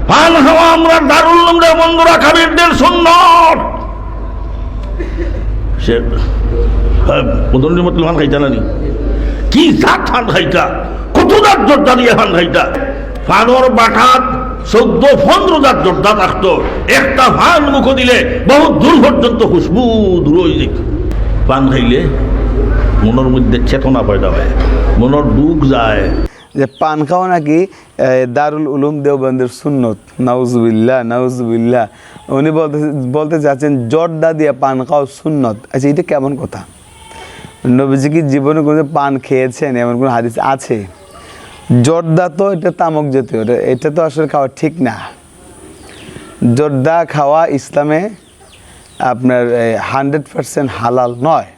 পান খাওয়া আমরা দারুল উলুম বন্ধুরা কাবিরদের সুন্নত। সে মদনী মতল পান খাইতা নানি কি জাত পান খাইতা, কত জাত জর্দা দিয়ে পান খাইতা। পানোর বাটাত 14-15 জাত জর্দা থাকতো, একটা পান মুখ দিলে বহু দূর পর্যন্ত খুশবু দূর হয়ে যেত। পান খাইলে মনের মধ্যে চেতনা পয়দা হয়, মনের দুঃখ যায়। যে পান খাওয়া নাকি দারুল উলুম দেওবন্দের সুন্নত। নাউজুবিল্লাহ নাউজুবিল্লাহ। উনি বলতে চাচ্ছেন জর্দা দিয়ে পান খাওয়া সুন্নত। আচ্ছা, এটা কেমন কথা? নবীজি কি জীবনে কোনো পান খেয়েছেন এমন কোনো হাদিস আছে? জর্দা তো এটা তামাক জাতীয়, এটা তো আসলে খাওয়া ঠিক না। জর্দা খাওয়া ইসলামে আপনার 100% হালাল নয়,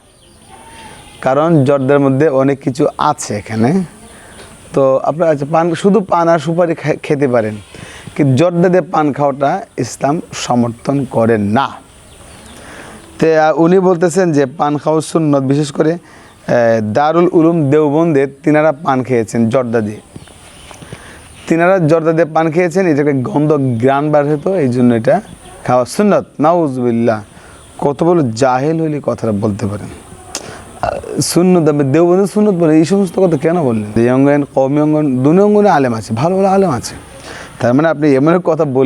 কারণ জর্দার মধ্যে অনেক কিছু আছে এখানে। তো আপনার আচ্ছা পান, শুধু পান আর সুপারি খেতে পারেন, কিন্তু জর্দা দিয়ে পান খাওয়াটা ইসলাম সমর্থন করেন না। তো উনি বলতেছেন যে পান খাওয়া সুন্নত, বিশেষ করে দারুল উলুম দেওবন্দের তিনারা পান খেয়েছেন জর্দা দিয়ে। তিনারা জর্দা দিয়ে পান খেয়েছেন, এটাকে গন্ধ গ্রান বার হতো, এই জন্য এটা খাওয়া সুন্নত। নাউজুবিল্লাহ। কত বড় জাহেল হইলে কথাটা বলতে পারেন। সুন্নত দেওবন্দ সুন্নত বলে এই সমস্ত কথা কেন বললেন? এই অঙ্গন, কওমি অঙ্গন, দুই অঙ্গনে আলেম আছে, ভালো ভালো আলেম আছে। তার মানে আপনি এমন কথা বলে